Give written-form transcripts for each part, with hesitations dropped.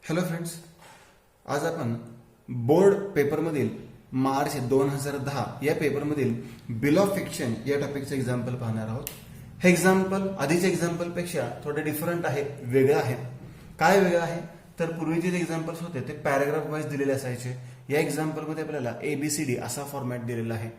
Hello friends, आज आपण board पेपरमधील March 2010 या पेपरमधील बिल ऑफ फिक्शन या टॉपिकचं एक्झाम्पल पाहणार आहोत. हे एक्झाम्पल आधीच्या एक्झाम्पलपेक्षा थोडे डिफरंट आहे, वेगळं आहे. काय वेगळं आहे तर पूर्वीचे जे एक्झाम्पल्स होते ते पॅराग्राफ वाईज दिलेले असायचे. या एक्झाम्पलमध्ये आपल्याला ABCD असा फॉर्मॅट दिलेला आहे.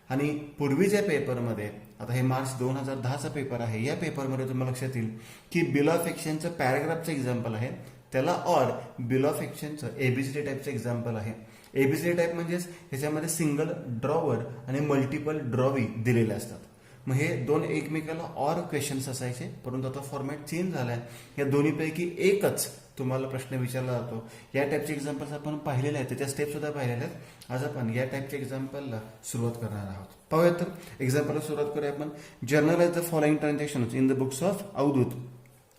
आणि पूर्वीच्या पेपरमध्ये, आता हे मार्च 2010चा पेपर आहे, या पेपरमध्ये तुम्हाला लक्षात येईल की बिल ऑफ फिक्शनचं पॅराग्राफचं एक्झाम्पल आहे, त्याला ऑर बिल ऑफ फिक्शनचं ABCD टाईपचं एक्झाम्पल आहे. ABCD टाईप म्हणजेच ह्याच्यामध्ये सिंगल ड्रॉवर आणि मल्टिपल ड्रॉवी दिलेले असतात. मग हे दोन एकमेकाला ऑर क्वेश्चन्स असायचे, परंतु आता फॉर्मॅट चेंज झालाय. या दोन्हीपैकी एकच तुम्हाला प्रश्न विचारला जातो. या टाईपचे एक्झाम्पल्स आपण पाहिलेले आहेत, त्याच्या स्टेप सुद्धा पाहिलेल्या आहेत. आज आपण या टाईपच्या एक्झाम्पलला सुरुवात करणार आहोत. पाहूयात तर एक्झाम्पलला सुरुवात करूया आपण. Journalise the following transaction in the books of Avadhut.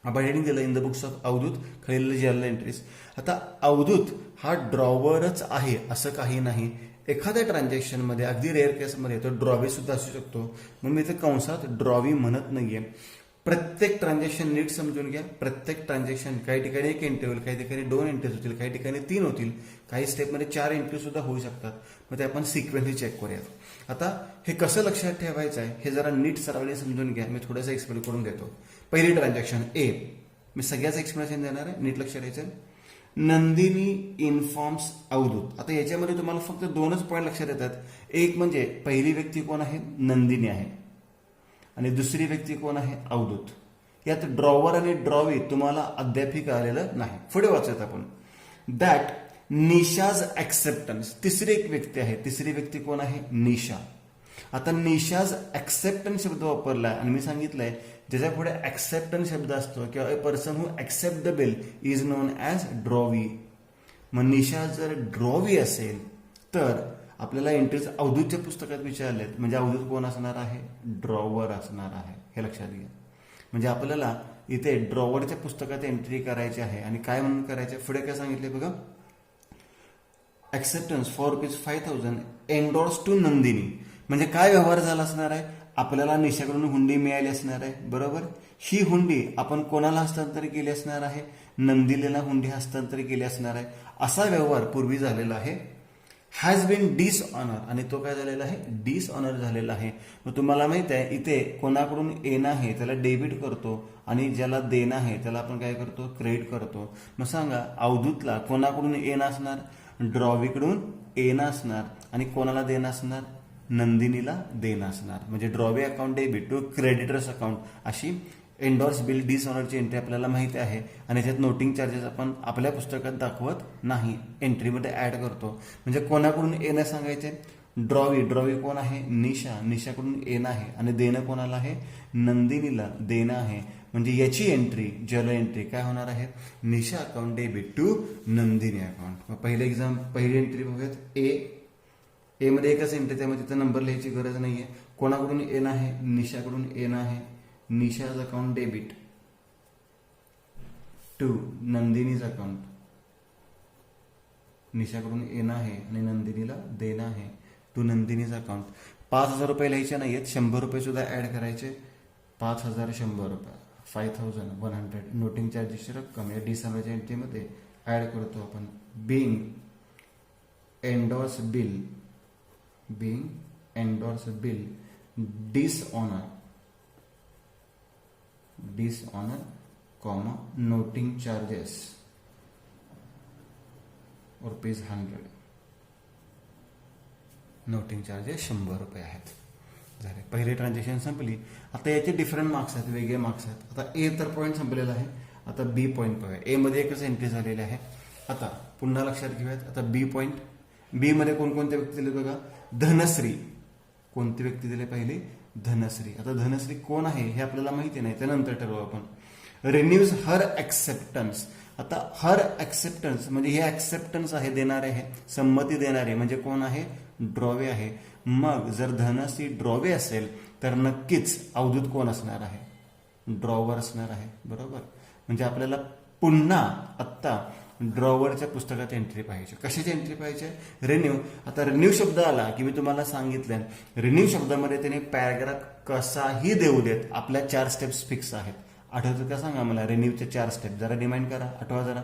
आपण हेडिंग दिलं in the books of Avadhut, खालील जर्नल एंट्रीज. आता अवधूत हा ड्रॉवरच आहे असं काही नाही. एखाद्या ट्रान्झॅक्शनमध्ये अगदी रेअर केसमध्ये तो ड्रॉवी सुद्धा असू शकतो. मग मी इथे कंसात ड्रॉवी म्हणत नाहीये. प्रत्येक ट्रान्झॅक्शन नीट समजून घ्या. प्रत्येक ट्रान्झॅक्शन काही ठिकाणी 1 एंट्री होईल, काही ठिकाणी 2 एंट्रीज होतील, काही ठिकाणी 3 होतील, काही स्टेपमध्ये 4 एंट्री सुद्धा होऊ शकतात. मग ते आपण सिक्वेन्सली चेक करूयात. आता हे कसं लक्षात ठेवायचं आहे हे जरा नीट सरावने समजून घ्या. मी थोडंसं एक्सप्लेन करून देतो. पहिली ट्रान्झॅक्शन ए, मी सगळ्याच एक्सप्लेनेशन देणार आहे, नीट लक्षात द्यायचं. नंदिनी इन्फॉर्म्स अवधूत. आता याच्यामध्ये तुम्हाला फक्त 2च पॉईंट लक्षात येतात. एक म्हणजे पहिली व्यक्ती कोण आहे, नंदिनी आहे, आणि दुसरी व्यक्ती कोण आहे, अवधूत. यात ड्रॉवर आणि ड्रॉवी तुम्हाला अद्यापही कळलेलं नाही. पुढे वाचत आपण. That Nisha's acceptance. तिसरी एक व्यक्ती आहे, तिसरी व्यक्ती कोण आहे, निशा. आता निशाज ऍक्सेप्टन्स शब्द वापरलाय आणि मी सांगितलंय ज्याच्या पुढे ऍक्सेप्टन्स शब्द असतो किंवा a person who accept the bill is non as drawee. मग निशा जर ड्रॉवी असेल तर आपल्याला एंट्रीज अवधूतच्या पुस्तकात विचारलेत, म्हणजे अवधूत कोण असणार आहे, ड्रॉवर असणार आहे. हे लक्षात घ्या. म्हणजे आपल्याला इथे ड्रॉवरच्या पुस्तकात एंट्री करायची आहे. आणि काय म्हणून करायचे, पुढे काय सांगितले बघा. Acceptance for ₹5,000 endorse to Nandini. म्हणजे काय व्यवहार झाला असणार आहे, आपल्याला निशाकडून हुंडी मिळाली असणार आहे, बरोबर. ही हुंडी आपण कोणाला हस्तांतरित केली असणार आहे, नंदिनीला हुंडी हस्तांतरित केली असणार आहे. असा व्यवहार पूर्वी झालेला आहे. हॅज बीन डिसऑनर, आणि तो काय झालेला आहे, डिसऑनर झालेला आहे. मग तुम्हाला माहित आहे इथे कोणाकडून येणं आहे त्याला डेबिट करतो आणि ज्याला देणं आहे त्याला आपण काय करतो, क्रेडिट करतो. मग सांगा अवधूतला कोणाकडून येणं असणार, ड्रॉवीकडून येणं असणार, आणि कोणाला देणं असणार, नंदिनीला देणं असणार. म्हणजे drawee account debit to creditors account अशी एंडोर्स बिल डिसऑनरची एंट्री आपल्याला माहिती आहे. आणि त्याच्यात नोटिंग चार्जेस आपण आपल्या पुस्तकात दाखवत नाही, एंट्रीमध्ये ऍड करतो. म्हणजे कोणाकडून येणं सांगायचे, ड्रॉवी. ड्रॉवी कोण आहे, निशा. निशाकडून येणं आहे आणि देणं कोणाला आहे, नंदिनीला देणं आहे. म्हणजे याची एंट्री, जर्नल एंट्री काय होणार आहे, Nisha account debit to Nandini account. पहिली एंट्री बघूयात. ए मध्ये एकच एंट्री, त्यामुळे तिथं नंबर लिहायची गरज नाहीये. कोणाकडून येणं आहे, निशाकडून येणं आहे. निशाज अकाउंट डेबिट टू नंदिनीज अकाउंट. निशाकडून येणं आहे आणि नंदिनीला देणं आहे टू नंदिनीज अकाउंट. 5,000 रुपये लिहायचे नाहीयेत, 100 रुपये सुद्धा ऍड करायचे. 5,100 रुपये, 5,100 नोटिंग चार्जेसची रक्कम या डिसऑनरच्या एंट्रीमध्ये ऍड करतो आपण. Being endorse bill, being endorse bill dishonor comma noting charges ₹100. Noting charges 100 रुपये आहेत. झाले, पहिली ट्रान्झॅक्शन संपली. आता याचे डिफरंट मार्क्स आहेत, वेगळे मार्क्स आहेत. आता ए तर पॉईंट संपलेला आहे. आता बी पॉईंट पाहूया. ए मध्ये एकच एंट्री झालेली आहे. आता पुन्हा लक्षात घेऊयात. आता बी पॉईंट. बी मध्ये कोणकोणते व्यक्ती दिले बघा. धनश्री. कोणती व्यक्ती दिले, पहिली धनश्री. आता धनश्री कोण आहे हे आपल्याला माहिती नाही, त्यानंतर ठरवू आपण. Renews her acceptance. आता हर ऍक्सेप्टन्स म्हणजे हे ऍक्सेप्टन्स आहे, देणारे आहे, संमती देणारे म्हणजे कोण आहे, ड्रॉवे आहे. मग जर धनश्री ड्रॉवे असेल तर नक्कीच अवधूत कोण असणार आहे, ड्रॉवर असणार आहे, बरोबर. म्हणजे आपल्याला पुन्हा आत्ता ड्रॉवरच्या पुस्तकात एंट्री पाहिजे. कशाची एंट्री पाहिजे, रिन्यू. आता रिन्यू शब्द आला की मी तुम्हाला सांगितलं रिन्यू शब्दामध्ये त्याने पॅराग्राफ कसाही देऊ देत, आपल्या 4 स्टेप्स फिक्स आहेत. आठवतं का सांगा मला, रिन्यूच्या 4 स्टेप जरा रिमाइंड करा, आठवा जरा.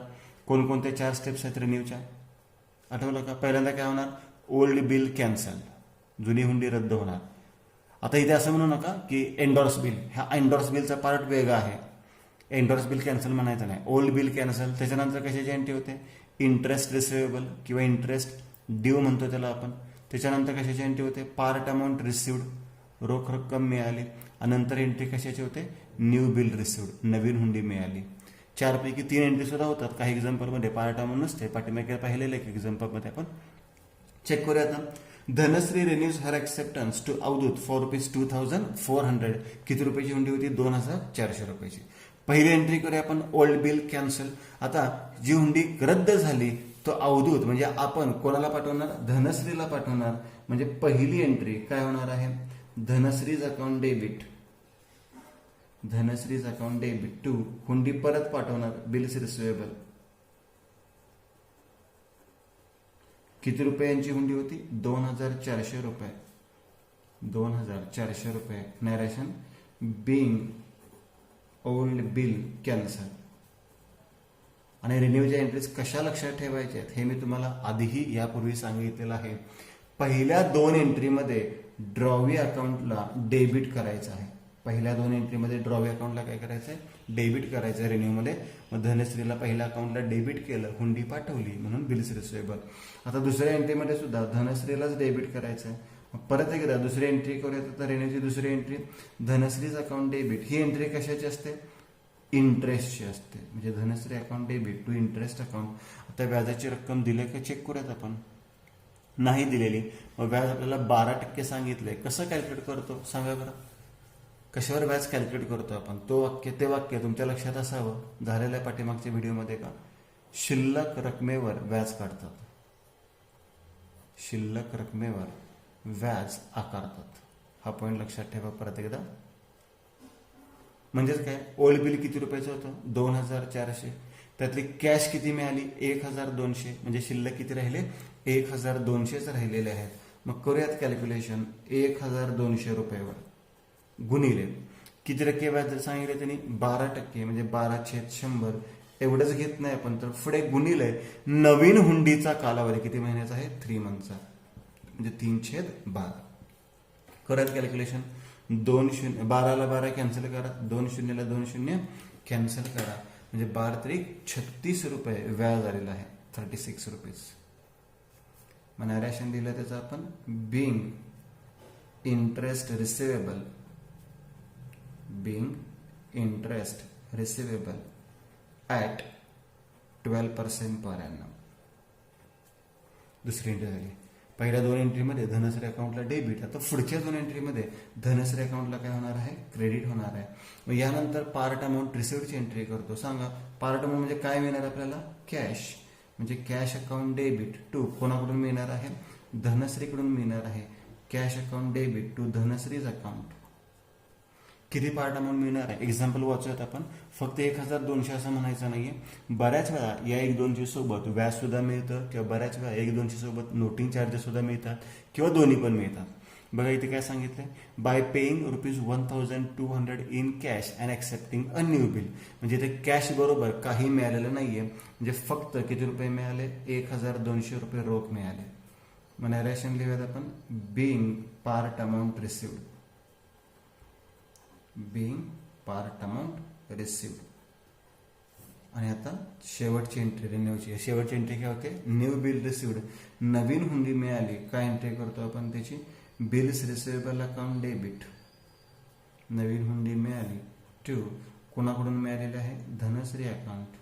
कोणकोणत्या 4 स्टेप्स आहेत रिन्यूच्या? आठवलं का? पहिल्यांदा काय होणार? ओल्ड बिल कॅन्सल, जुनी हुंडी रद्द होणार. आता इथे असं म्हणू नका की एन्डॉर्स बिल, ह्या एन्डॉर्स बिलचा पार्ट वेगळा आहे. एन्डॉर्स बिल कॅन्सल म्हणायचं नाही, ओल्ड बिल कॅन्सल. त्याच्यानंतर कशाची एंट्री होते? इंटरेस्ट रिसिवेबल किंवा इंटरेस्ट ड्यू म्हणतो त्याला आपण. त्याच्यानंतर कशाची एंट्री होते? पार्ट अमाऊंट रिसिव्ड, रोख रक्कम मिळाली. आणि नंतर एंट्री कशाची होते? न्यू बिल रिसिव्ड, नवीन हुंडी मिळाली. 4 पैकी 3 एंट्री सुद्धा होतात. काही एक्झाम्पलमध्ये पार्ट अमाऊंट नसते, पाठीमागे पाहिलेलं एक एक्झाम्पलमध्ये आपण चेक करूया. आता Dhanashree renews her acceptance to Avadhut for ₹2400. किती रुपयाची हुंडी होती? 2400 रुपयाची. पहिली एंट्री करूया आपण, ओल्ड बिल कॅन्सल. आता जी हुंडी रद्द झाली तो अवधूत म्हणजे आपण कोणाला पाठवणार? धनश्रीला पाठवणार. म्हणजे पहिली एंट्री काय होणार आहे? Dhanashree's account debit, Dhanashree's account debit to हुंडी परत पाठवणार, बिल्स रिसिवेबल. किती रुपयांची हुंडी होती? 2400 रुपये. 2400 रुपये. Narration being old bill cancel. आणि रिन्यूच्या एंट्रीज कशा लक्षात ठेवायच्या आहेत हे मी तुम्हाला आधीही यापूर्वी सांगितलेलं आहे. पहिल्या 2 एंट्रीमध्ये ड्रॉवी अकाउंटला डेबिट करायचं आहे. पहिल्या 2 एंट्रीमध्ये ड्रॉवी अकाउंटला काय करायचं आहे? डेबिट करायचं आहे रिन्यूमध्ये. मग धनश्रीला पहिल्या अकाउंटला डेबिट केलं, हुंडी पाठवली, म्हणून बिल्स रिसिवेबल. आता दुसऱ्या एंट्रीमध्ये सुद्धा धनश्रीलाच डेबिट करायचं आहे. परत एकदा दुसरी एंट्री करूया. तर रिन्यूची दुसरी एंट्री धनश्रीज अकाउंट डेबिट. ही एंट्री कशाची असते? इंटरेस्टची असते. म्हणजे Dhanashree account debit to interest account. आता व्याजाची रक्कम दिली का चेक करूयात आपण. नाही दिलेली. मग व्याज आपल्याला 12% सांगितलंय. कसं कॅल्क्युलेट करतो सांगा बरं? कशावर व्याज कॅल्क्युलेट करतो आपण? ते वाक्य तुमच्या लक्षात असावं. झालेल्या पाठीमागच्या व्हिडिओमध्ये का शिल्लक रकमेवर व्याज काढतात, शिल्लक रकमेवर व्याज आकारतात. हा पॉईंट लक्षात ठेवा परत एकदा. म्हणजेच काय? ओल्ड बिल किती रुपयाचं होतं? 2400. त्यातली कॅश किती मिळाली? 1200. म्हणजे शिल्लक किती राहिले? 1200च राहिलेले आहेत. मग करूयात कॅल्क्युलेशन. 1200 रुपयावर गुणिले किती टक्के व्याज सांगितले त्यांनी? 12%. म्हणजे 12/100. एवढंच घेत नाही आपण, तर पुढे गुणिले नवीन हुंडीचा कालावधी किती महिन्याचा आहे? 3 मंथचा. म्हणजे 3/12. करत कॅल्क्युलेशन. 12ला 12 कॅन्सल करा, 20ला 20 कॅन्सल करा. म्हणजे 12×36 रुपये व्याज आलेलं आहे. 36 रुपीज. मग नॅरेशन दिलं त्याचं आपण being interest receivable, being interest receivable at 12% per annum. दुसरी एंट्री झाली. पहिल्या 2 एंट्रीमध्ये धनश्री अकाउंटला डेबिट. आता पुढच्या 2 एंट्रीमध्ये धनश्री अकाउंटला काय होणार आहे? क्रेडिट होणार आहे. मग यानंतर पार्ट अमाऊंट रिसिव्डची एंट्री करतो. सांगा पार्ट अमाऊंट म्हणजे काय मिळणार आपल्याला? कॅश. म्हणजे कॅश अकाउंट डेबिट टू कोणाकडून मिळणार आहे? धनश्रीकडून मिळणार आहे. Cash account debit to Dhanashree's account. किती पार्ट अमाऊंट मिळणार आहे? एक्झाम्पल वाचूयात आपण. फक्त 1200 असं म्हणायचं नाहीये. बऱ्याच वेळा या 1200 सोबत व्याज सुद्धा मिळतं, किंवा बऱ्याच वेळा 1200 सोबत नोटिंग चार्जेस सुद्धा मिळतात, किंवा दोन्ही पण मिळतात. बघा इथे काय सांगितलंय? By paying ₹1200 in cash and accepting a new bill. म्हणजे इथे कॅश बरोबर काही मिळालेलं नाहीये. म्हणजे फक्त किती रुपये मिळाले? 1200 रुपये रोख मिळाले. मग नॅरेशन लिहूयात आपण being part amount received, being part amount received. आणि आता शेवटची एंट्री रिन्यूची. शेवटची एंट्री काय होते? New bill received. नवीन हुंडी मिळाली. काय एंट्री करतो आपण त्याची? Bills receivable account debit. नवीन हुंडी मिळाली टू कोणाकडून मिळालेली आहे? Dhanashree account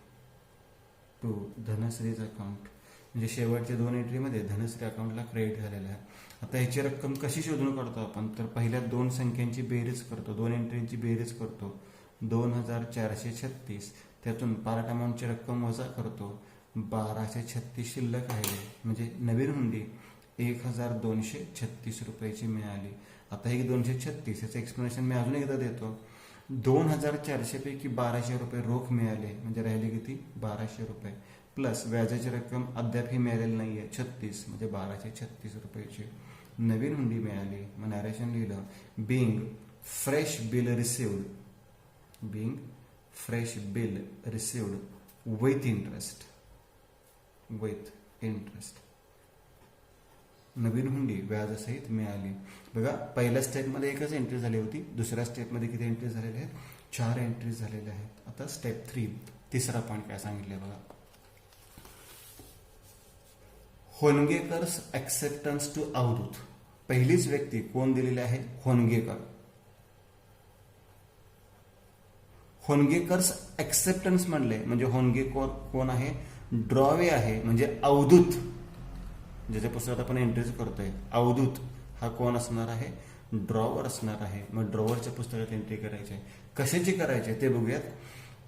to Dhanashree's account. म्हणजे शेवटच्या 2 एंट्रीमध्ये धनश्री अकाउंटला क्रेडिट झालेलं आहे. आता याची रक्कम कशी शोधून काढतो आपण? तर पहिल्या 2 संख्यांची बेरीज करतो, 2 एंट्रीची बेरीज करतो. 2436. त्यातून पार्ट अमाऊंटची रक्कम वजा करतो. 1236 शिल्लक राहिले. म्हणजे नवीन हुंडी 1236 रुपयाची मिळाली. आता ही 236 याचं एक्सप्लेनेशन मी अजून एकदा देतो. 2400 पैकी 1200 रुपये रोख मिळाले. म्हणजे राहिले किती? 1200 रुपये. प्लस व्याजाची रक्कम अद्यापही मिळालेली नाहीये 36. म्हणजे 1236 रुपयाची नवीन हुंडी मिळाली. मग नॅरेशन लिहिलं being fresh bill received, being fresh bill received with interest. With interest. नवीन हुंडी व्याजासहित मिळाली. बघा पहिल्या स्टेपमध्ये एकच एंट्री झाली होती, दुसऱ्या स्टेपमध्ये किती एंट्री झालेल्या आहेत? 4 एंट्रीज झालेल्या आहेत. आता स्टेप 3 तिसरा पॉईंट काय सांगितले बघा. होनगेकर्स ऍक्सेप्टन्स टू अवधूत. पहिलीच व्यक्ती कोण दिलेली आहे? होनगेकर. होनगेकर्स ऍक्सेप्टन्स म्हणले म्हणजे होनगेकर कोण आहे? ड्रॉवे आहे, म्हणजे अवधूत ज्याच्या पुस्तकात आपण एंट्रीज करतोय. अवधूत हा कोण असणार आहे? ड्रॉवर असणार आहे. मग ड्रॉवरच्या पुस्तकात एंट्री करायची आहे. कशाची करायची ते बघूयात.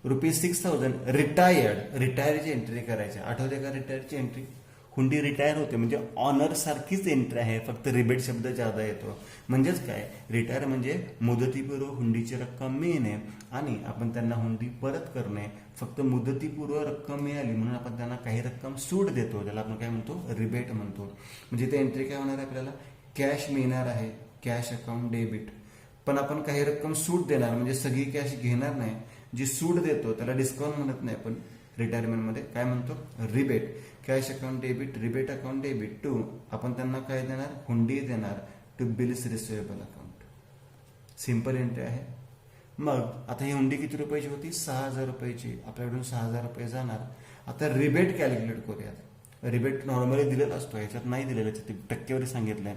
₹6,000 रिटायरची एंट्री करायची. आठवते का रिटायरची एंट्री? हुंडी रिटायर होते म्हणजे ऑनर सारखीच एंट्री आहे, फक्त रिबेट शब्द ज्यादा येतो. म्हणजेच काय? रिटायर म्हणजे मुदतीपूर्व हुंडीची रक्कम मिळणे आणि आपण त्यांना हुंडी परत करणे. फक्त मुदतीपूर्व रक्कम मिळाली म्हणून आपण त्यांना काही रक्कम सूट देतो, त्याला आपण काय म्हणतो? रिबेट म्हणतो. म्हणजे ते एंट्री काय होणार आहे? आपल्याला कॅश मिळणार आहे, कॅश अकाउंट डेबिट. पण आपण काही रक्कम सूट देणार, म्हणजे सगळी कॅश घेणार नाही. जी सूट देतो त्याला डिस्काउंट म्हणत नाही, पण रिटायरमेंटमध्ये काय म्हणतो? Rebate. Cash account debit, rebate account debit to आपण त्यांना काय देणार? हुंडी देणार to bills receivable account. Simple entry आहे. मग आता ही हुंडी किती रुपयाची होती? 6,000 रुपयाची. आपल्याकडून 6,000 रुपये जाणार. आता रिबेट कॅल्क्युलेट करूयात. रिबेट नॉर्मली दिलेला असतो, याच्यात नाही दिलेलं, टक्केवारी सांगितलंय.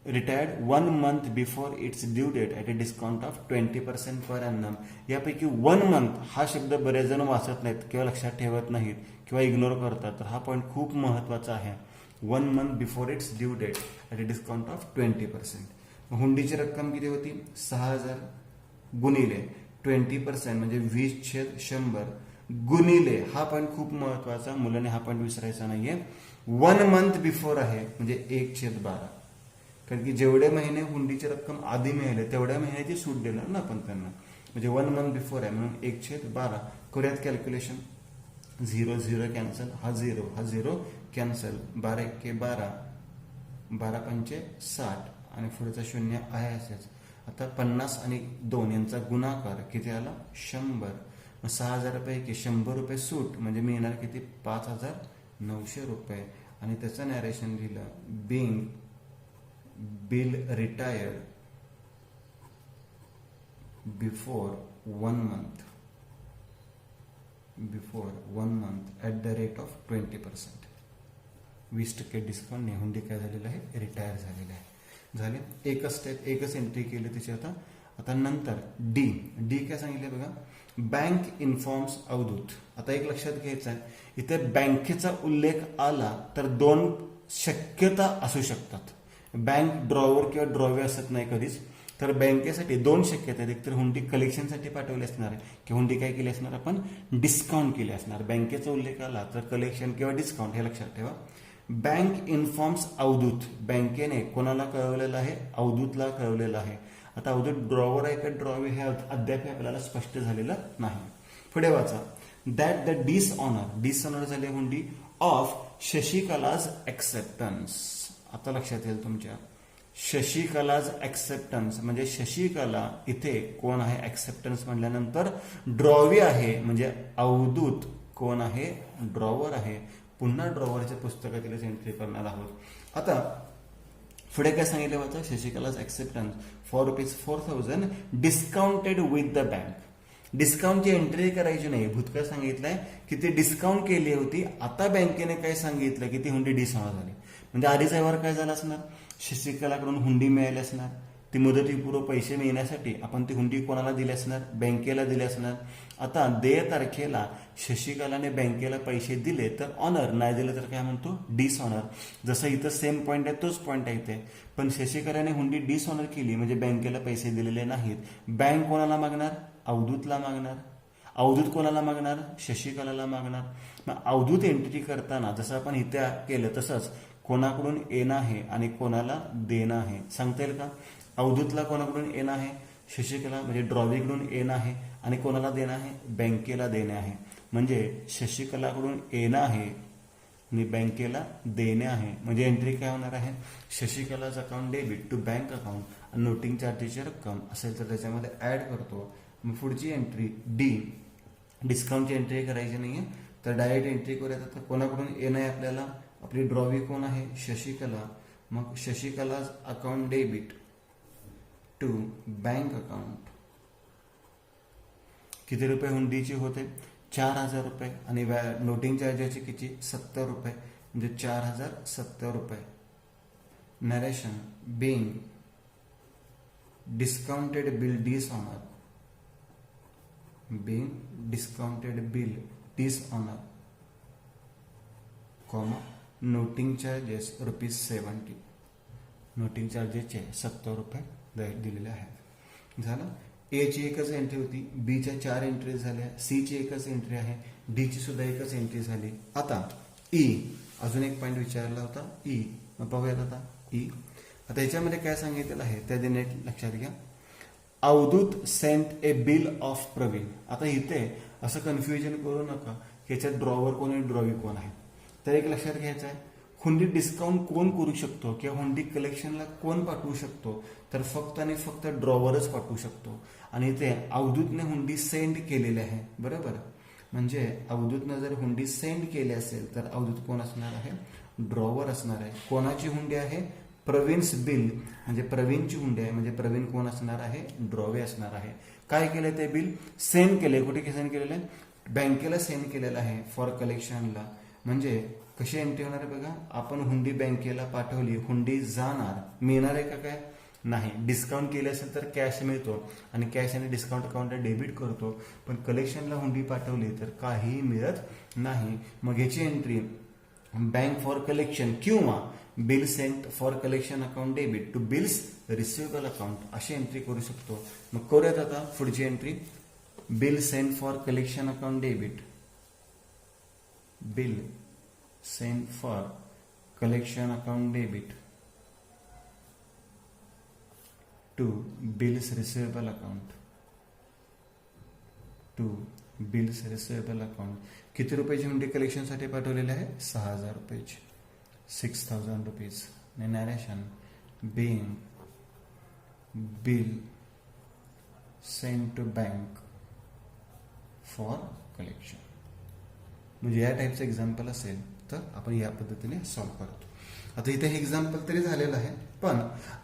Retired 1 month before its due date at a discount of 20% per annum. यापैकी 1 month हा शब्द बरेच जण वाचत नाहीत किंवा लक्षात ठेवत नाहीत किंवा इग्नोर करतात. तर हा पॉईंट खूप महत्वाचा आहे. 1 month before its due date at a discount of 20%. हुंडीची रक्कम किती होती? 6,000 गुणिले 20% म्हणजे 20/100 गुणिले हा पॉईंट खूप महत्वाचा, मुलांनी हा पॉईंट विसरायचा नाहीये. 1 month बिफोर आहे म्हणजे 1/12. कारण की जेवढे महिने हुंडीची रक्कम आधी मिळाली तेवढ्या महिन्याची सूट देणार ना आपण त्यांना. म्हणजे 1 month बिफोर आहे म्हणून 1/12. करूयात कॅल्क्युलेशन. 0 0 कॅन्सल, हा 0 कॅन्सल. 12 12 पंचे 60 आणि पुढचा 0 आहे असेच. आता 50 आणि 2 यांचा गुणाकार किती आला? 100. 6,000 पैकी 100 रुपये सूट म्हणजे मिळणार किती? 5,900 रुपये. आणि त्याचं नॅरेशन लिहिलं, being bill retired before 1 month at the rate of 20%. 20% डिस्काउंटने हुंडी काय झालेलं आहे? रिटायर झालेलं आहे. झाले एकच स्टेप, एकच एंट्री केली त्याची. आता नंतर डी काय सांगितले बघा. Bank informs Avadhut. आता एक लक्षात घ्यायचं आहे, इथे बँकेचा उल्लेख आला तर 2 शक्यता असू शकतात. बँक ड्रॉवर किंवा ड्रॉवे असत नाही कधीच. तर बँकेसाठी 2 शक्यता आहेत. एकतर हुंडी कलेक्शनसाठी पाठवली असणार आहे किंवा हुंडी काय केली असणार? आपण डिस्काउंट केली असणार. बँकेचा उल्लेख आला तर कलेक्शन किंवा डिस्काउंट हे लक्षात ठेवा. Bank informs Avadhut. बँकेने कोणाला कळवलेलं आहे? अवधूतला कळवलेलं आहे. आता अवधूत ड्रॉवर आहे का ड्रॉवे हे अद्याप आपल्याला स्पष्ट झालेलं नाही. पुढे वाचा. दॅट द डिसऑनर झाली हुंडी ऑफ शशिकलाज ऍक्सेप्टन्स. आता लक्षात येईल तुमच्या, शशिकलाज ऍक्सेप्टन्स म्हणजे शशिकला इथे कोण आहे? ऍक्सेप्टन्स म्हटल्यानंतर ड्रॉवे आहे म्हणजे अवधूत कोण आहे? ड्रॉवर आहे. पुन्हा ड्रॉवरच्या पुस्तकातील एंट्री करणार आहोत. आता पुढे काय सांगितलं होतं? Shashikala's acceptance for ₹4,000 discounted with the bank. डिस्काउंटची एंट्री करायची नाही. भूतकाळ सांगितलंय की ती डिस्काउंट केली होती. आता बँकेने काय सांगितलं की ती हुंडी डिसऑनर झाली. म्हणजे आधीचा व्यवहार काय झाला असणार? शशिकलाकडून हुंडी मिळाली असणार. ती मुदतीपूर्व पैसे मिळण्यासाठी आपण ती हुंडी कोणाला दिली असणार? बँकेला दिली असणार. आता देय तारखेला शशिकलाने बँकेला पैसे दिले तर ऑनर, नाही दिले तर काय म्हणतो? डिसऑनर. जसं इथं सेम पॉईंट आहे तोच पॉईंट आहे इथे. पण शशिकलाने हुंडी डिसऑनर केली म्हणजे बँकेला पैसे दिलेले नाहीत. बँक कोणाला मागणार? अवधूतला मागणार. अवधूत कोणाला मागणार? शशिकलाला मागणार. मग अवधूत एंट्री करताना जसं आपण इथे केलं तसंच कोणाकडून येणं आहे आणि कोणाला देणं आहे सांगता येईल का? अवधूतला कोणाकडून येणं आहे? शशिकला म्हणजे ड्रॉवीकडून येणं आहे आणि कोणाला देणं आहे? बँकेला देणे आहे. म्हणजे शशिकलाकडून येणं आहे आणि बँकेला देणे आहे. म्हणजे एंट्री काय होणार आहे? Shashikala's account debit to bank account. Noting चार्जेसची रक्कम असेल तर त्याच्यामध्ये ऍड करतो. मग पुढची एंट्री डी. डिस्काउंटची एंट्री करायची नाहीये. तर डायरेक्ट एंट्री करूयात. आता कोणाकडून येणं आहे आपल्याला, आपली ड्रॉवी कोण आहे, शशिकला. मग Shashikala's account debit to bank account. किती रुपये हुंडीचे होते, 4,000 रुपये. आणि नोटिंग चार्जेसचे किती, 70 रुपये, म्हणजे 4,070 रुपये. Narration being discounted bill dishonour, being discounted bill dishonour, comma noting charges ₹70. Noting चार्जेसचे 70 रुपये दिलेले आहेत. झालं. ए ची एकच एंट्री होती, बी च्या 4 एंट्री झाल्या, सी ची एकच एंट्री आहे, डी ची सुद्धा एकच एंट्री झाली. आता ई, अजून एक पॉईंट विचारला होता ई. मग पाहूयात आता ई. आता याच्यामध्ये काय सांगितलेलं आहे त्या नीट लक्षात घ्या. Avadhut sent a bill of Praveen. आता इथे असं कन्फ्युजन करू नका की याच्यात ड्रॉवर कोण आहे, ड्रॉवी कोण आहे. तर एक लक्षात घ्यायचं आहे, हुंडी डिस्काउंट कोण करू शकतो किंवा हुंडी कलेक्शनला कोण पाठवू शकतो, तर फक्त आणि फक्त ड्रॉवरच पाठवू शकतो. आणि इथे अवधूतने हुंडी सेंड केलेली आहे, बरोबर. म्हणजे अवधूतने जर हुंडी सेंड केली असेल तर अवधूत कोण असणार आहे, ड्रॉवर असणार आहे. कोणाची हुंडी आहे, प्रवीण्स बिल, म्हणजे प्रवीणची हुंडी आहे. म्हणजे प्रवीण कोण असणार आहे, ड्रॉवे असणार आहे. काय केलंय ते बिल सेंड केलंय, कुठे सेंड केलेलं आहे, बँकेला सेंड केलेलं आहे फॉर कलेक्शनला. म्हणजे कशी एंट्री होणार आहे बघा, आपण हुंडी बँकेला पाठवली, हुंडी जाणार, मिळणार आहे का काय, नाही. डिस्काउंट केले असेल तर कॅश मिळतो आणि कॅश आणि डिस्काउंट अकाउंटला डेबिट करतो. पण कलेक्शनला हुंडी पाठवली तर काही मिळत नाही. मग याची एंट्री बँक फॉर कलेक्शन किंवा bill sent for collection account debit to bills receivable account अशी एंट्री करू शकतो. मग करूयात आता पुढची entry, bill sent for collection account debit, bill sent for collection account debit to bills receivable account, to bills receivable account. किती रुपयाची हुंडी कलेक्शनसाठी पाठवलेली आहे, 6,000 रुपयाची, 6,000 रुपीज. आणि narration being bill send to bank for collection. म्हणजे या टाईपचं एक्झाम्पल असेल तर आपण या पद्धतीने सॉल्व्ह करतो. आता इथे हे एक्झाम्पल तरी झालेलं आहे, पण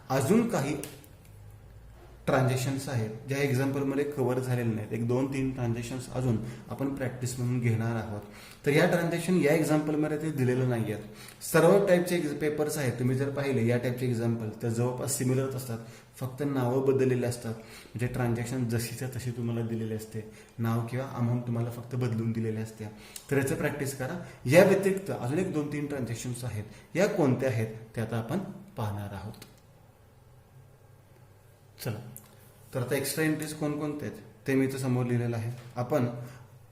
अजून काही ट्रान्झॅक्शन्स आहेत ज्या एक्झाम्पलमध्ये कव्हर झालेले नाहीत. 1-2-3 ट्रान्झॅक्शन्स अजून आपण प्रॅक्टिस म्हणून घेणार आहोत. तर या ट्रान्झॅक्शन या एक्झाम्पलमध्ये ते दिलेलं नाही आहेत. सर्व टाईपचे पेपर्स आहेत, तुम्ही जर पाहिले या टाईपचे एक्झाम्पल तर जवळपास सिमिलर असतात, फक्त नावं बदललेले असतात. म्हणजे ट्रान्झॅक्शन जशीच्या तशी तुम्हाला दिलेली असते, नाव किंवा अमाऊंट तुम्हाला फक्त बदलून दिलेले असते. तर याचं प्रॅक्टिस करा. या व्यतिरिक्त अजून 1-2-3 ट्रान्झॅक्शन्स आहेत, या कोणत्या आहेत ते आता आपण पाहणार आहोत. चला, तर आता एक्स्ट्रा एंट्रीज कोणकोणते आहेत ते मी इथं समोर लिहिलेलं आहे. आपण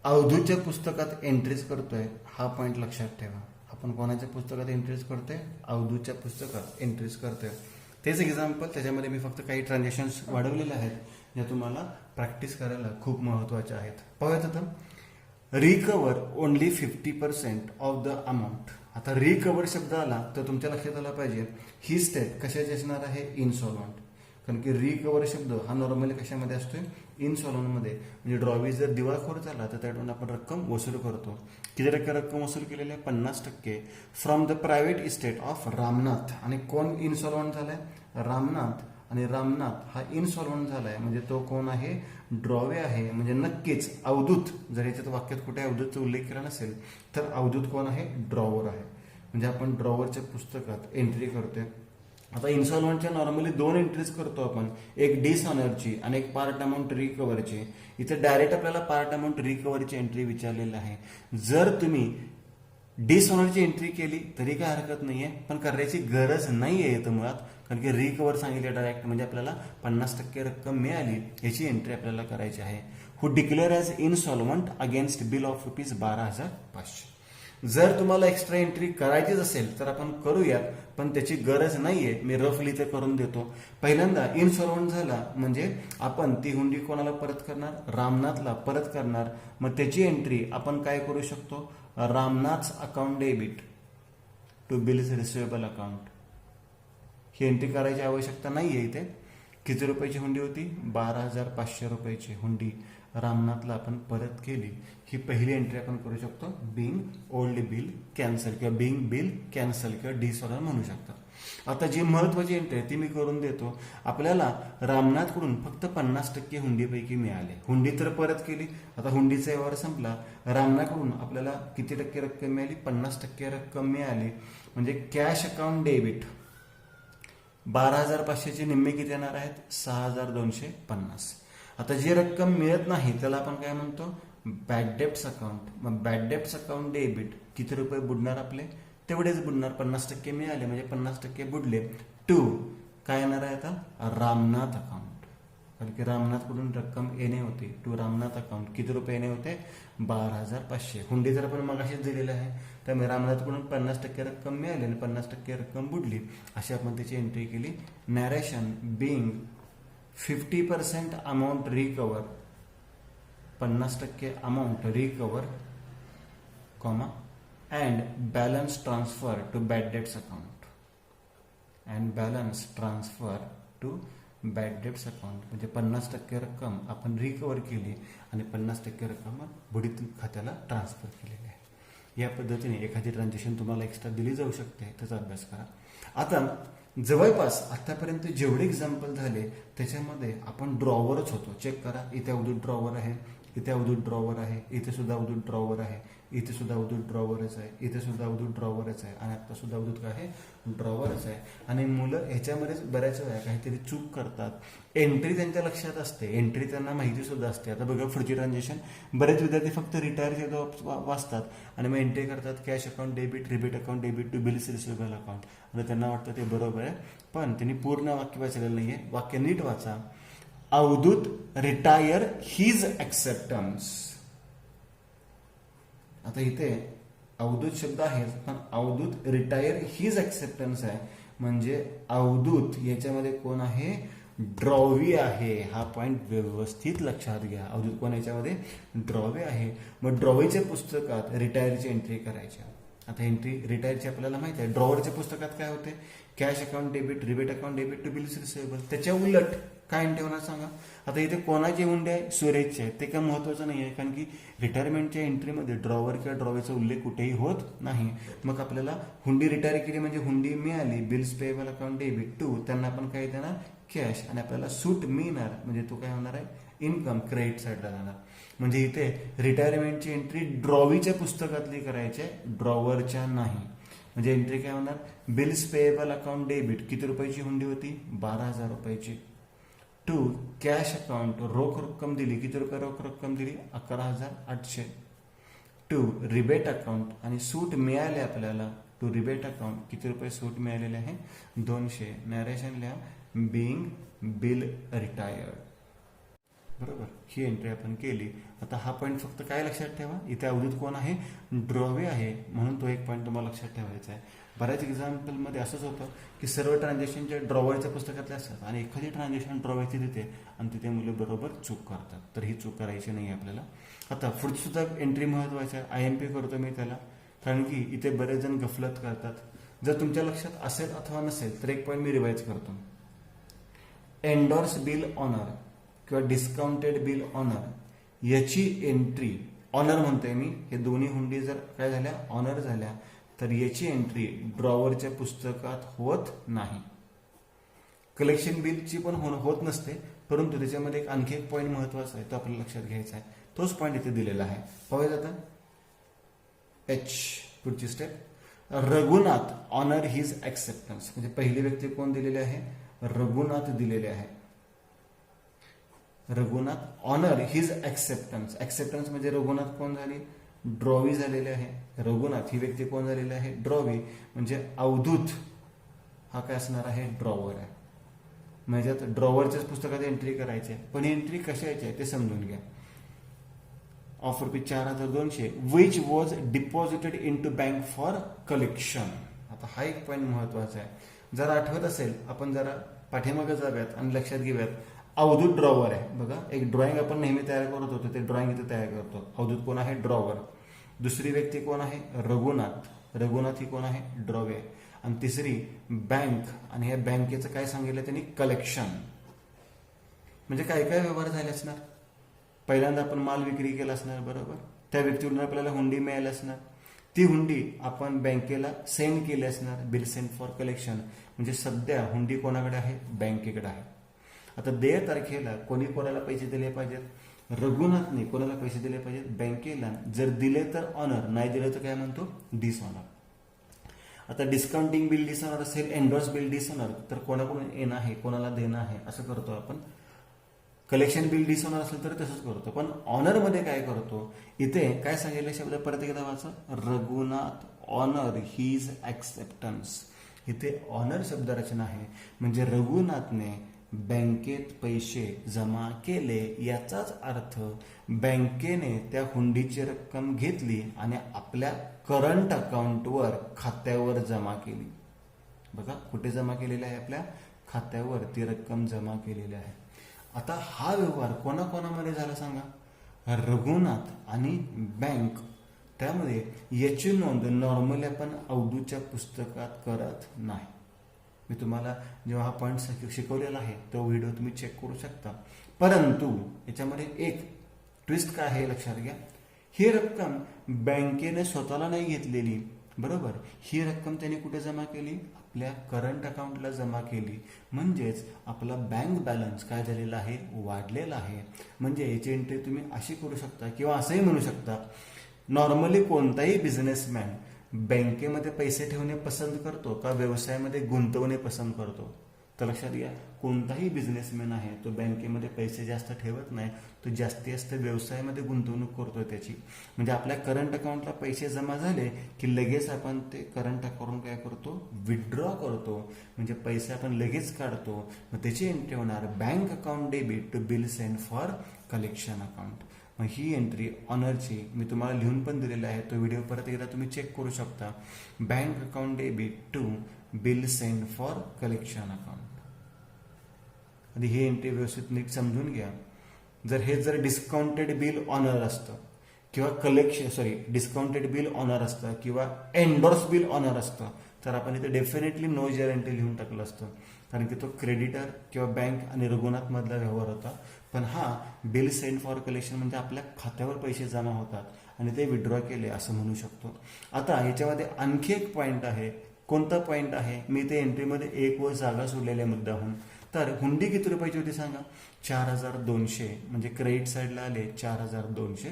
अवधूतच्या पुस्तकात एंट्रीज करतोय, हा पॉईंट लक्षात ठेवा. आपण कोणाच्या पुस्तकात एंट्रीज करतोय, अवधूतच्या पुस्तकात एंट्रीज करतोय. तेच एक्झाम्पल, त्याच्यामध्ये मी फक्त काही ट्रान्झॅक्शन्स वाढवलेले आहेत ज्या तुम्हाला प्रॅक्टिस करायला खूप महत्वाच्या आहेत. पाहूयात आता, recover only 50% of the amount. आता रिकवर शब्द आला तर तुमच्या लक्षात आला पाहिजे ही स्टेप कशाची असणार आहे, इनसॉल्वंट. कारण की रिकवर शब्द हा नॉर्मली कशामध्ये असतोय, इनसॉल्वंटमध्ये. म्हणजे ड्रॉवी जर दिवाळखोर झाला तर त्यातून आपण रक्कम वसूल करतो. किती टक्के रक्कम वसूल केलेली आहे, 50% from the private estate of Ramnath. आणि कोण इनसॉल्वंट झालाय, रामनाथ. आणि रामनाथ हा इनसॉल्वंट झालाय म्हणजे तो कोण आहे, ड्रॉवे आहे. म्हणजे नक्कीच अवधूत, जर याच्यात वाक्यात कुठे अवधूतचा उल्लेख केला नसेल तर अवधूत कोण आहे, ड्रॉवर आहे. म्हणजे आपण ड्रॉवरच्या पुस्तकात एंट्री करतोय. आता इन्स्टॉलमेंटच्या नॉर्मली 2 एंट्रीज करतो आपण, एक डिसऑनरची आणि एक पार्ट अमाऊंट रिकव्हरची. इथे डायरेक्ट आपल्याला पार्ट अमाऊंट रिकव्हरची एंट्री विचारलेली आहे. जर तुम्ही डिसऑनरची एंट्री केली तरी काय हरकत नाहीये, पण करायची गरज नाहीये इथं मुळात, कारण की रिकव्हर सांगितले डायरेक्ट. म्हणजे आपल्याला 50% रक्कम मिळाली याची एंट्री आपल्याला करायची आहे. Who declare as insolvent against bill of ₹12,500. जर तुम्हाला एक्स्ट्रा एंट्री करायचीच असेल तर आपण करूयात, पण त्याची गरज नाहीये. मी रफली ते करून देतो. पहिल्यांदा इनसॉल्वंट झाला म्हणजे आपण ती हुंडी कोणाला परत करणार, रामनाथला परत करणार. मग त्याची एंट्री आपण काय करू शकतो, Ramnath account debit to bills receivable account. ही एंट्री करायची आवश्यकता नाहीये इथे. किती रुपयाची हुंडी होती? 12,500 रुपयाची हुंडी रामनाथला आपण परत केली. ही पहिली एंट्री आपण करू शकतो. बिंग ओल्ड बिल कॅन्सल किंवा बिंग बिल कॅन्सल किंवा डिसऑर्डर म्हणू शकतो. आता जी महत्वाची एंट्री आहे ती मी करून देतो. आपल्याला रामनाथकडून फक्त 50% हुंडीपैकी मिळाले. हुंडी तर परत केली, आता हुंडीचा व्यवहार संपला. रामनाथकडून आपल्याला किती टक्के रक्कम मिळाली? 50% रक्कम मिळाली. म्हणजे कॅश अकाउंट डेबिट 12,500 चे निम्मे किती येणार आहेत? 6,250. आता जी रक्कम मिळत नाही त्याला आपण काय म्हणतो? Bad debts account. मग बॅड डेब्ट्स अकाउंट डेबिट किती रुपये बुडणार आपले? तेवढेच बुडणार. 50% मिळाले म्हणजे 50% बुडले. टू काय येणार आहे आता? रामनाथ अकाउंट. कारण की रामनाथकडून रक्कम येणे होते. टू रामनाथ अकाउंट किती रुपये येणे होते? 12,500. हुंडी जर आपण मगाशीच दिलेलं आहे त्यामुळे रामनाथकडून 50% रक्कम मिळाली आणि 50% रक्कम बुडली. अशी आपण त्याची एंट्री केली. Narration being 50% amount recover, 50% amount recover, comma and balance transfer to bad debts account and balance transfer to bad debts account. म्हणजे 50% रक्कम आपण रिकवर केली आणि 50% रक्कम बुडीत खात्याला ट्रान्सफर केलेली आहे. या पद्धतीने एखादी ट्रान्झॅक्शन तुम्हाला एक्स्ट्रा दिली जाऊ शकते, त्याचा अभ्यास करा. आता जवळपास आतापर्यंत जेवढे एक्झाम्पल झाले त्याच्यामध्ये आपण ड्रॉवरच होतो. चेक करा, इथे अवधूत ड्रॉवर आहे, इथे अवधूत ड्रॉवर आहे, इथे सुद्धा अवधूत ड्रॉवर आहे, इथे सुद्धा अवधूत ड्रॉवरच आहे, इथे सुद्धा अवधूत ड्रॉवरच आहे आणि आता सुद्धा अवधूत काय आहे? ड्रॉवरच आहे. आणि मुलं ह्याच्यामध्येच बऱ्याच वेळा काहीतरी चूक करतात. एंट्री त्यांच्या लक्षात असते, एंट्री त्यांना माहिती सुद्धा असते. आता बघा पुढची ट्रान्झॅक्शन बरेच विद्यार्थी फक्त रिटायरचे वाचतात आणि मग एंट्री करतात cash account debit, rebate account debit to bills receivable account. आणि त्यांना वाटतं ते बरोबर आहे, पण त्यांनी पूर्ण वाक्य वाचलेलं नाहीये. वाक्य नीट वाचा. Avadhut retire his acceptance. आता इथे अवधूत शब्द आहे पण अवधूत रिटायर हिज ऍक्सेप्टन्स आहे. म्हणजे अवधूत याच्यामध्ये कोण आहे? ड्रॉवी आहे. हा पॉइंट व्यवस्थित लक्षात घ्या. अवधूत कोण याच्यामध्ये? ड्रॉवे आहे. मग ड्रॉवेच्या पुस्तकात रिटायरची एंट्री करायची. आता एंट्री रिटायरची आपल्याला माहिती आहे. ड्रॉवरच्या पुस्तकात काय होते? Cash account debit, rebate account debit to bills receivable. त्याच्या उलट काय एंट्री होणार सांगा? आता इथे कोणाची हुंडी आहे? सुरेशची आहे. ते काय महत्वाचं नाही आहे कारण की रिटायरमेंटच्या एंट्रीमध्ये ड्रॉवर किंवा ड्रॉवेचा उल्लेख कुठेही होत नाही. मग आपल्याला हुंडी रिटायर केली म्हणजे हुंडी मिळाली. Bills payable account debit to त्यांना आपण काय देणार? कॅश. आणि आपल्याला सूट मिळणार म्हणजे तो काय होणार आहे? इन्कम क्रेडिट साईडला जाणार. म्हणजे इथे रिटायरमेंटची एंट्री ड्रॉवीच्या पुस्तकातली करायची आहे, ड्रॉवरच्या नाही. म्हणजे एंट्री काय होणार? बिल्स पेएबल अकाउंट डेबिट किती रुपयाची हुंडी होती? 12,000 रुपयाची. टू कॅश अकाउंट रोख रक्कम दिली. किती रुपये रोख रक्कम दिली? 11,800. टू रिबेट अकाउंट आणि सूट मिळाले आपल्याला. टू रिबेट अकाउंट किती रुपये सूट मिळालेले आहे? 200. नॅरेशन लिहा बिंग बिल रिटायर्ड. बरोबर, ही एंट्री आपण केली. आता हा पॉईंट फक्त काय लक्षात ठेवा? इथे अवधूत कोण आहे? ड्रॉवे आहे. म्हणून तो एक पॉईंट तुम्हाला लक्षात ठेवायचा आहे. बऱ्याच एक्झाम्पलमध्ये असंच होतं की सर्व ट्रान्झॅक्शनच्या ड्रॉवरच्या पुस्तकातले असतात आणि एखादी ट्रान्झॅक्शन ड्रॉवरची देते आणि तिथे मुलं बरोबर चूक करतात. तर ही चूक करायची नाही आपल्याला. आता पुढची सुद्धा एंट्री महत्वाची आहे. IMP करतो मी त्याला कारण की इथे बरेच जण गफलत करतात. जर तुमच्या लक्षात असेल अथवा नसेल तर एक पॉईंट मी रिवाइज करतो. एंडोर्स बिल ऑनर किंवा डिस्काउंटेड बिल ऑनर याची एंट्री, ऑनर म्हणतोय मी, हे दोन्ही हुंडी जर काय झाल्या? ऑनर झाल्या तर याची एंट्री ड्रॉवरच्या पुस्तकात होत नाही. कलेक्शन बिलची पण होत नसते, परंतु त्याच्यामध्ये आणखी एक पॉईंट महत्वाचा आहे तो आपल्याला लक्षात घ्यायचा आहे. तोच पॉईंट इथे दिलेला आहे. पाहूया आता H. पुढची step. Raghunath honour his acceptance. म्हणजे पहिली व्यक्ती कोण दिलेली आहे? रघुनाथ दिलेले आहे. Raghunath honour his acceptance. Acceptance म्हणजे रघुनाथ कोण झाली? ड्रॉवी झालेले आहे. रघुनाथ ही व्यक्ती कोण झालेली आहे? ड्रॉवी. म्हणजे अवधूत हा काय असणार आहे? ड्रॉवर आहे. म्हणजे ड्रॉवरच्याच पुस्तकात एंट्री करायची आहे. पण ही एंट्री कशाची आहे ते समजून घ्या. Of rupees 4,200 which was deposited into bank for collection. आता हा एक पॉईंट महत्वाचा आहे. जर आठवत असेल आपण जरा पाठीमागे जाऊयात आणि लक्षात घेऊयात. अवधूत ड्रॉवर आहे. बघा, एक ड्रॉइंग आपण नेहमी तयार करत होतो, ते ड्रॉइंग इथे तयार करतो. अवधूत कोण आहे? ड्रॉवर. दुसरी व्यक्ती कोण आहे? रघुनाथ. रघुनाथ ही कोण आहे? ड्रॉवे. आणि तिसरी बँक, आणि या बँकेचं काय सांगितलं त्यांनी? कलेक्शन. म्हणजे काय काय व्यवहार झाले असणार. पहिल्यांदा आपण माल विक्री केला असणार, बरोबर. त्या व्यक्तीकडून आपल्याला हुंडी मिळाली असणार. ती हुंडी आपण बँकेला सेंड केली असणार, बिल सेंड फॉर कलेक्शन. म्हणजे सध्या हुंडी कोणाकडे आहे, बँकेकडे आहे. आता देय तारखेला कोणी कोणाला पैसे दिले पाहिजेत, रघुनाथने कोणाला पैसे दिले पाहिजेत, बँकेला. जर दिले तर ऑनर, नाही दिले तर काय म्हणतो, डिसऑनर. आता डिस्काउंटिंग बिल डिसऑनर असेल, एंडोर्स बिल डिसऑनर, तर कोणाकडून येणं आहे, कोणाला देणं आहे, असं करतो आपण. कलेक्शन बिल डिसऑनर असेल तर तसंच करतो. पण ऑनरमध्ये काय करतो, इथे काय सांगितलं शब्द परत एकदा वाचा, रघुनाथ ऑनर हिज ऍक्सेप्टन्स. इथे ऑनर शब्द रचना आहे, म्हणजे रघुनाथने बँकेत पैसे जमा केले, याचाच अर्थ बँकेने त्या हुंडीची रक्कम घेतली आणि आपल्या करंट अकाउंटवर, खात्यावर जमा केली. बघा कुठे जमा केलेली आहे, आपल्या खात्यावर ती रक्कम जमा केलेली आहे. आता हा व्यवहार कोणाकोणामध्ये झाला सांगा, रघुनाथ आणि बँक. त्यामध्ये याची नोंद नॉर्मली आपण अवधूच्या पुस्तकात करत नाही. मी तुम्हाला जेव्हा हा पॉईंट शिकवलेला आहे तो व्हिडिओ तुम्ही चेक करू शकता. परंतु याच्यामध्ये एक ट्विस्ट काय आहे लक्षात घ्या, ही रक्कम बँकेने स्वतःला नाही घेतलेली, बरोबर. ही रक्कम त्याने कुठे जमा केली, आपल्या करंट अकाउंटला जमा केली. म्हणजेच आपला बँक बॅलन्स काय झालेला आहे, वाढलेला आहे. म्हणजे याची एंट्री तुम्ही अशी करू शकता किंवा असंही म्हणू शकता, नॉर्मली कोणताही बिझनेसमॅन बँकेमध्ये पैसे ठेवणे पसंत करतो का व्यवसायामध्ये गुंतवणे पसंत करतो. तर लक्षात घ्या, कोणताही बिझनेसमॅन आहे तो बँकेमध्ये पैसे जास्त ठेवत नाही, तो जास्तीत जास्त व्यवसायामध्ये गुंतवणूक करतो त्याची. म्हणजे आपल्या करंट अकाउंटला पैसे जमा झाले की लगेच आपण ते करंट अकाउंट काय करतो, विथड्रॉ करतो. म्हणजे पैसे आपण लगेच काढतो. मग त्याची एंट्री होणार bank account debit to bill send for collection account. मग ही एंट्री ऑनरची मी तुम्हाला लिहून पण दिलेला आहे, तो व्हिडिओ परत एकदा तुम्ही चेक करू शकता. Bank account debit to bill send for collection account. आणि ही एंट्री व्यवस्थित नीट समजून घ्या. जर डिस्काउंटेड बिल ऑनर असतं किंवा डिस्काउंटेड बिल ऑनर असतं किंवा एंडोर्स बिल ऑनर असतं, तर आपण इथे डेफिनेटली नो गॅरंटी लिहून टाकलं असतं, कारण की तो क्रेडिटर किंवा बँक आणि रघुनाथ मधला व्यवहार होता. पण हा बिल सेंड फॉर कलेक्शन म्हणजे आपल्या खात्यावर पैसे जमा होतात आणि ते विड्रॉ केले असं म्हणू शकतो. आता याच्यामध्ये आणखी एक पॉईंट आहे. कोणता पॉईंट आहे, मी ते एंट्रीमध्ये एक व जागा सोडलेल्या मुद्दाहून. तर हुंडी किती रुपयाची होती सांगा, 4200. म्हणजे क्रेडिट साईडला आले 4200.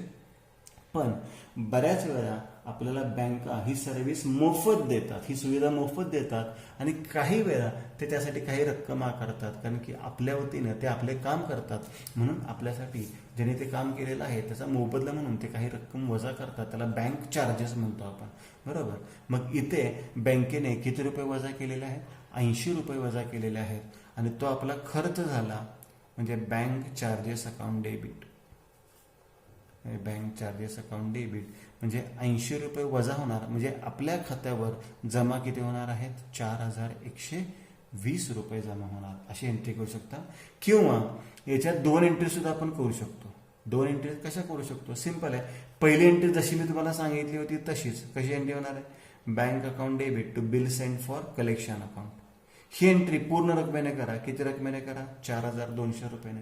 पण बऱ्याच वेळा आपल्याला बँका ही सर्व्हिस मोफत देतात, ही सुविधा मोफत देतात आणि काही वेळा ते त्यासाठी काही रक्कम आकारतात, कारण की आपल्या वतीनं ते आपले काम करतात. म्हणून आपल्यासाठी ज्याने ते काम केलेलं आहे त्याचा मोबदला म्हणून ते काही रक्कम वजा करतात, त्याला बँक चार्जेस म्हणतो आपण, बरोबर. मग इथे बँकेने किती रुपये वजा केलेले आहेत, 80 रुपये वजा केलेले आहेत. आणि तो आपला खर्च झाला, म्हणजे bank charges account debit. Bank charges account debit म्हणजे 80 रुपये वजा होणार, म्हणजे आपल्या खात्यावर जमा किती होणार आहेत, 4120 रुपये जमा होणार. अशी एंट्री करू शकता. किंवा याच्यात 2 एंट्री सुद्धा आपण करू शकतो. 2 एंट्री कशा करू शकतो, सिंपल आहे. पहिली एंट्री जशी मी तुम्हाला सांगितली होती तशीच. कशी एंट्री होणार आहे, bank account debit to bill send for collection account. ही एंट्री पूर्ण रकमेने करा. किती रकमेने करा, 4200 रुपयाने.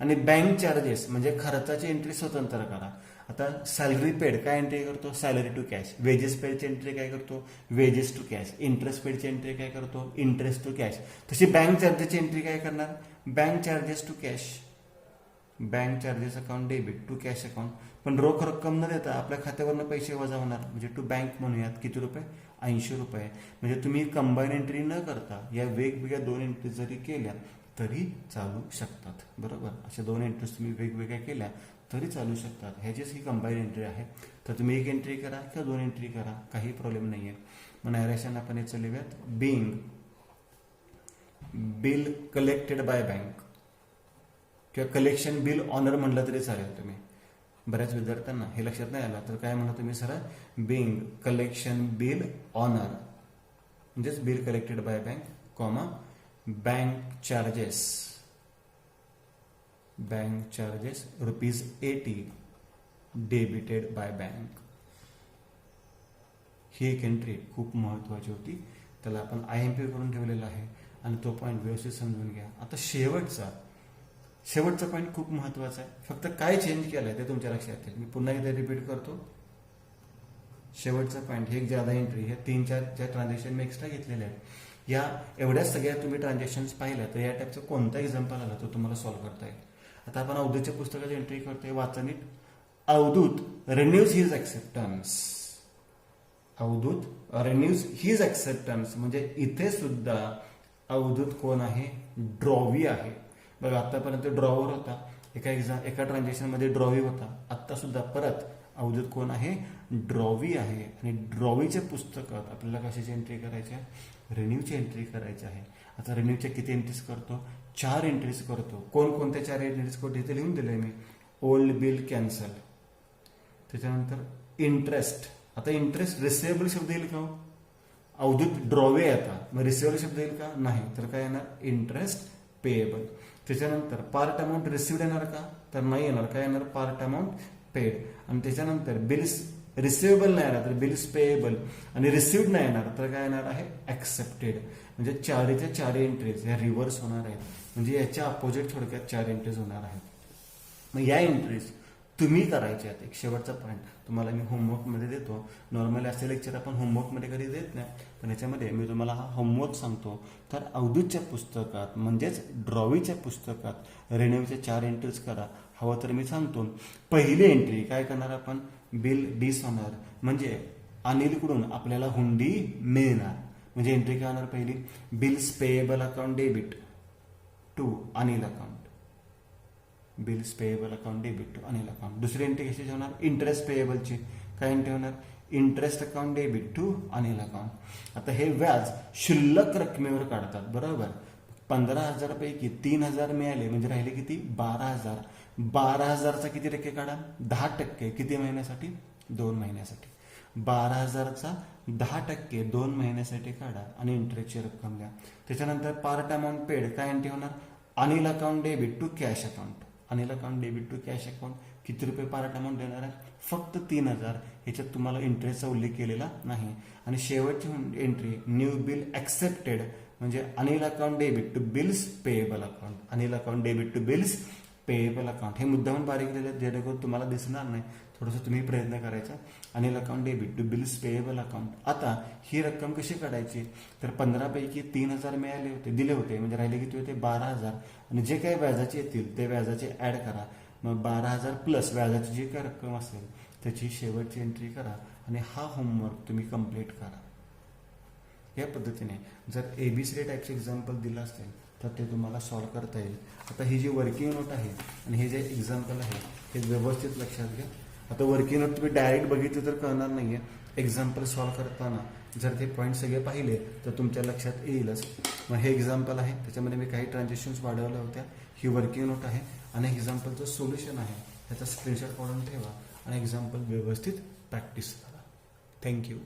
आणि बँक चार्जेस म्हणजे खर्चाची एंट्री स्वतंत्र करा. आता सॅलरी पेड काय एंट्री करतो, सॅलरी टू कॅश. वेजेस पेडची एंट्री काय करतो, वेजेस टू कॅश. इंटरेस्ट पेडची एंट्री काय करतो, इंटरेस्ट टू कॅश. तशी बँक चार्जेसची एंट्री काय करणार, bank charges to cash. Bank charges account debit to cash account. पण रोख रक्कम न देता आपल्या खात्यावरनं पैसे वजा होणार, म्हणजे टू बँक म्हणूयात. किती रुपये, 80 रुपये. म्हणजे तुम्ही कंबाईन एंट्री न करता या वेगवेगळ्या 2 एंट्री जरी केल्या तरी चालू शकतात, बरोबर. अशा 2 एंट्रीज तुम्ही वेगवेगळ्या केल्या तरी चालू शकतात. ह्याचीच ही कंबाईन एंट्री आहे. तर तुम्ही 1 एंट्री करा किंवा 2 एंट्री करा, काही प्रॉब्लेम नाही आहे. मग नॅरेशन आपण याचं लिहूयात, being bill collected by bank किंवा कलेक्शन बिल ऑनर म्हणलं तरी चालेल. तुम्ही बऱ्याच विद्यार्थ्यांना हे लक्षात नाही आलं तर काय म्हणा तुम्ही सरळ, बिंग कलेक्शन बिल ऑनर म्हणजेच bill collected by bank, comma bank charges ₹80 debited by bank. ही एक एंट्री खूप महत्वाची होती, त्याला आपण IMP करून ठेवलेला आहे आणि तो पॉईंट व्यवस्थित समजून घ्या. आता शेवटचा शेवटचा पॉईंट खूप महत्वाचा आहे. फक्त काय चेंज केलंय ते तुमच्या लक्षात येईल. मी पुन्हा एकदा रिपीट करतो. शेवटचा पॉईंट हे एक ज्यादा एंट्री, हे 3-4 ज्या ट्रान्झॅक्शन मी एक्स्ट्रा घेतलेल्या आहेत, या एवढ्या सगळ्या तुम्ही ट्रान्झॅक्शन पाहिल्या तर या टाईपचं कोणता एक्झाम्पल आला तो तुम्हाला सॉल्व्ह करता येईल. आता आपण अवधूतच्या पुस्तकाची एंट्री करतोय. वाचा नीट. Avdhoot renews his acceptance. Avdhoot renews his acceptance म्हणजे इथे सुद्धा अवधूत कोण आहे? ड्रॉवी आहे. बघा आतापर्यंत ड्रॉवर होता, एका ट्रान्झॅक्शन मध्ये ड्रॉवी होता. आता सुद्धा परत अवधूत कोण आहे? ड्रॉवी आहे. आणि ड्रॉवीच्या पुस्तकात आपल्याला कशाची एंट्री करायची आहे? रिन्यूची एंट्री करायची आहे. आता रिन्यूच्या किती एंट्रीज करतो? 4 एंट्रीज करतो. कोणकोणत्या 4 एंट्रीज करतो इथे लिहून दिलंय मी. ओल्ड बिल कॅन्सल, त्याच्यानंतर इंटरेस्ट. आता इंटरेस्ट रिसिवेबल शब्द येईल का? अवधूत ड्रॉवे आता, मग रिसिवेबल शब्द येईल का? नाही. तर काय येणार? Interest payable. त्याच्यानंतर पार्ट अमाऊंट रिसिव्ड येणार का? तर नाही येणार. काय येणार? Part amount paid. आणि त्याच्यानंतर बिल्स रिसिवेबल नाही येणार तर बिल्स पेएबल, आणि रिसिव्ड नाही येणार तर काय येणार आहे? ऍक्सेप्टेड. म्हणजे 4च्या 4 एंट्रीज ह्या रिव्हर्स होणार आहेत. म्हणजे याच्या अपोजिट थोडक्यात 4 एंट्रीज होणार आहेत. मग या एंट्रीज तुम्ही करायचे आहेत. एक शेवटचा पॉईंट तुम्हाला मी होमवर्कमध्ये देतो. नॉर्मली असे लेक्चर आपण होमवर्कमध्ये कधी देत नाही, पण याच्यामध्ये मी तुम्हाला हा होमवर्क सांगतो. तर अवधूतच्या पुस्तकात म्हणजेच ड्रॉवीच्या पुस्तकात रिन्यूच्या 4 एंट्रीज करा. हवं तर मी सांगतो. पहिली एंट्री काय करणार आपण? बिल डिसऑनर, म्हणजे अनिलकडून आपल्याला हुंडी मिळणार. म्हणजे एंट्री काय होणार? पहिली bills payable account debit to Anil account. Bills payable account debit to Anil account. दुसरी एंट्री कशी होणार? इंटरेस्ट पेएबलची. काय एंट्री होणार? Interest account debit to Anil account. आता हे व्याज शिल्लक रकमेवर काढतात, बरोबर. 15,000 पैकी 3,000 मिळाले म्हणजे राहिले किती? 12,000. 12,000चा किती टक्के काढा? 10%. किती महिन्यासाठी? 2 महिन्यासाठी. 12,000चा 10% 2 महिन्यासाठी काढा आणि इंटरेस्टची रक्कम द्या. त्याच्यानंतर पार्ट अमाऊंट पेड. काय एंट्री होणार? Anil account debit to cash account. Anil account debit to cash account. किती रुपये पार्ट अमाऊंट देणार आहे? फक्त 3,000. ह्याच्यात तुम्हाला इंटरेस्टचा उल्लेख केलेला नाही. आणि शेवटची एंट्री न्यू बिल ऍक्सेप्टेड, म्हणजे Anil account debit to bills payable account. Anil account debit to bills payable account. हे मुद्दामून बारीक दिले जेणेकरून तुम्हाला दिसणार नाही. थोडंसं तुम्ही प्रयत्न करायचा. Anil account debit to bills payable account. आता ही रक्कम कशी काढायची? तर 15 पैकी 3,000 मिळाले होते, दिले होते, म्हणजे राहिले किती होते? 12,000. आणि जे काही व्याजाचे येतील ते व्याजाचे ऍड करा. मग 12,000 प्लस व्याजाची जी काही रक्कम असेल त्याची शेवटची एंट्री करा आणि हा होमवर्क तुम्ही कम्प्लीट करा. या पद्धतीने जर एबीसीडी टाईपचे एक्झाम्पल दिलं असेल तर ते तुम्हाला सॉल्व्ह करता येईल. आता ही जी वर्किंग नोट आहे आणि हे जे एक्झाम्पल आहे हे व्यवस्थित लक्षात घ्या. आता वर्किंग नोट तुम्ही डायरेक्ट बघितलं तर कळणार नाहीये. एक्झाम्पल सॉल्व्ह करताना जर ते पॉईंट सगळे पाहिले तर तुमच्या लक्षात येईलच. मग हे एक्झाम्पल आहे, त्याच्यामध्ये मी काही ट्रान्झॅक्शन्स वाढवल्या होत्या. ही वर्किंग नोट आहे आणि एक्झाम्पलचं सोल्युशन आहे. त्याचा स्क्रीनशॉट काढून ठेवा आणि एक्झाम्पल व्यवस्थित प्रॅक्टिस करा. थँक्यू.